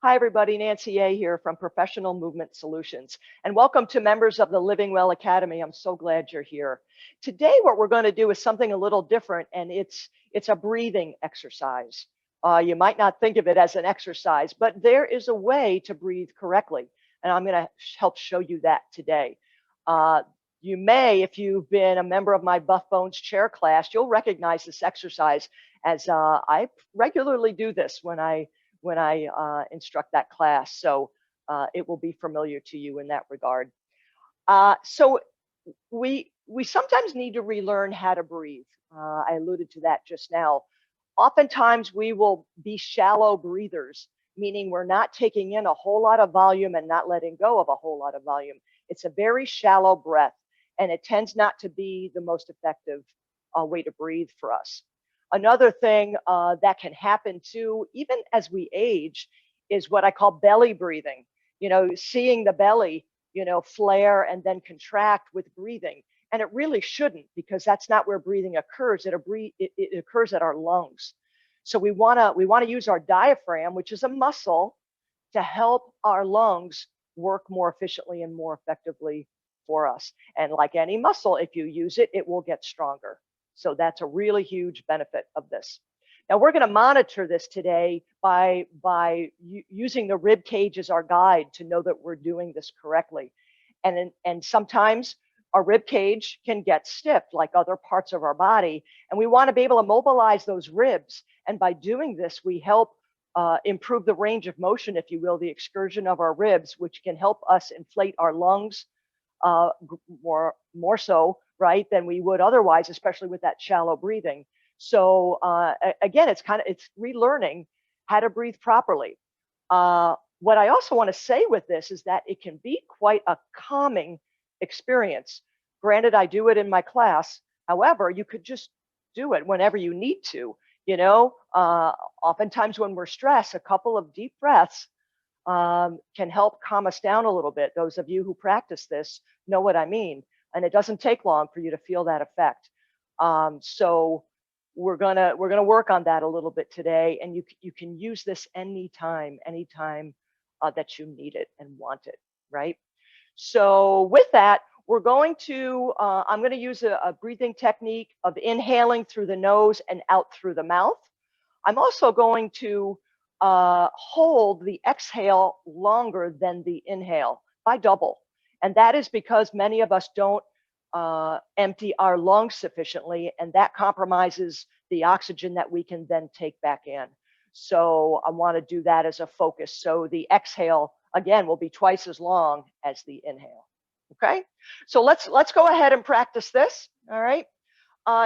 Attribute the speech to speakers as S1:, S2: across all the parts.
S1: Hi, everybody. Nancy A. here from Professional Movement Solutions, and welcome to members of the Living Well Academy. I'm so glad you're here. Today, what we're going to do is something a little different, and it's a breathing exercise. You might not think of it as an exercise, but there is a way to breathe correctly, and I'm going to help show you that today. You may, if you've been a member of my Buff Bones chair class, you'll recognize this exercise as I regularly do this when I instruct that class. So it will be familiar to you in that regard. So we sometimes need to relearn how to breathe. I alluded to that just now. Oftentimes we will be shallow breathers, meaning we're not taking in a whole lot of volume and not letting go of a whole lot of volume. It's a very shallow breath, and it tends not to be the most effective way to breathe for us. Another thing that can happen too, even as we age, is what I call belly breathing. You know, seeing the belly, flare and then contract with breathing. And it really shouldn't, because that's not where breathing occurs. It occurs at our lungs. So we wanna use our diaphragm, which is a muscle, to help our lungs work more efficiently and more effectively for us. And like any muscle, if you use it, it will get stronger. So that's a really huge benefit of this. Now we're going to monitor this today by using the rib cage as our guide to know that we're doing this correctly. And sometimes our rib cage can get stiff like other parts of our body, and we want to be able to mobilize those ribs. And by doing this, we help improve the range of motion, if you will, the excursion of our ribs, which can help us inflate our lungs more so, right, than we would otherwise, especially with that shallow breathing. So again, it's relearning how to breathe properly. What I also want to say with this is that it can be quite a calming experience. Granted, I do it in my class. However, you could just do it whenever you need to. Oftentimes when we're stressed, a couple of deep breaths can help calm us down a little bit. Those of you who practice this know what I mean. And it doesn't take long for you to feel that effect. So we're gonna work on that a little bit today, and you can use this anytime that you need it and want it, right? So with that, we're going to I'm going to use a breathing technique of inhaling through the nose and out through the mouth. I'm also going to hold the exhale longer than the inhale by double. And that is because many of us don't empty our lungs sufficiently, and that compromises the oxygen that we can then take back in. So I want to do that as a focus. So the exhale, again, will be twice as long as the inhale. Okay, so let's go ahead and practice this. All right,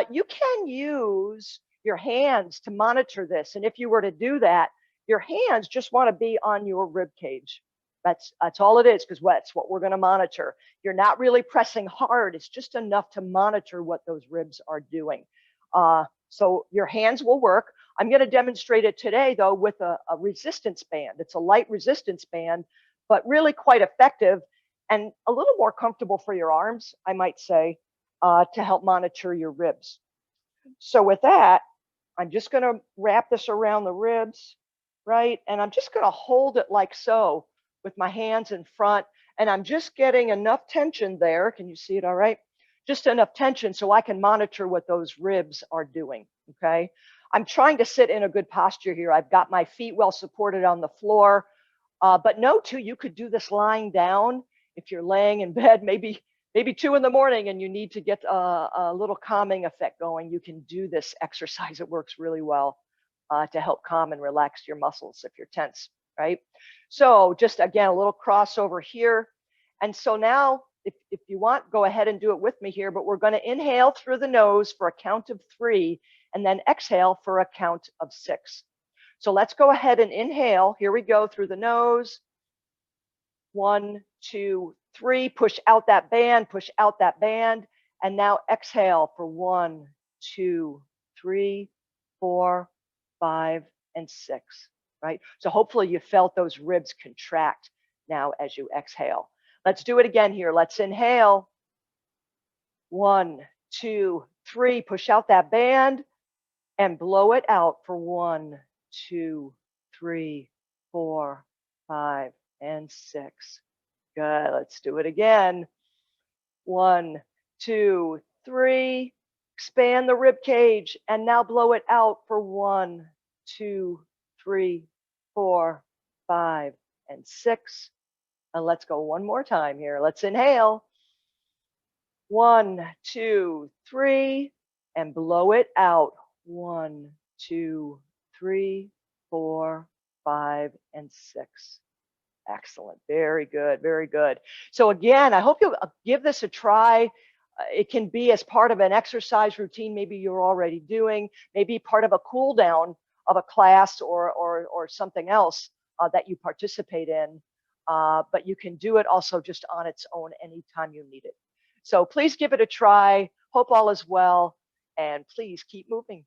S1: you can use your hands to monitor this, and if you were to do that, your hands just want to be on your rib cage. That's all it is, because that's what we're going to monitor. You're not really pressing hard. It's just enough to monitor what those ribs are doing. So your hands will work. I'm going to demonstrate it today, though, with a resistance band. It's a light resistance band, but really quite effective and a little more comfortable for your arms, I might say, to help monitor your ribs. So with that, I'm just going to wrap this around the ribs, right? And I'm just going to hold it like so with my hands in front. And I'm just getting enough tension there. Can you see it all right? Just enough tension so I can monitor what those ribs are doing, okay? I'm trying to sit in a good posture here. I've got my feet well supported on the floor. But note too, you could do this lying down. If you're laying in bed, maybe 2 in the morning, and you need to get a little calming effect going, you can do this exercise. It works really well to help calm and relax your muscles if you're tense, right? So just again, a little crossover here. And so now, if you want, go ahead and do it with me here, but we're going to inhale through the nose for a count of 3, and then exhale for a count of 6. So let's go ahead and inhale. Here we go, through the nose. 1, 2, 3. Push out that band, push out that band. And now exhale for 1, 2, 3, 4, 5, and 6, right? So hopefully you felt those ribs contract now as you exhale. Let's do it again here. Let's inhale. 1, 2, 3. Push out that band and blow it out for 1, 2, 3, 4, 5, and 6. Good. Let's do it again. 1, 2, 3. Expand the rib cage and now blow it out for 1, 2, 3, 4, 5, and 6. And let's go one more time here. Let's inhale. 1, 2, 3, and blow it out. 1, 2, 3, 4, 5, and 6. Excellent. Very good. Very good. So again, I hope you'll give this a try. It can be as part of an exercise routine maybe you're already doing, maybe part of a cool down of a class or something else that you participate in. But you can do it also just on its own anytime you need it. So please give it a try. Hope all is well, and please keep moving.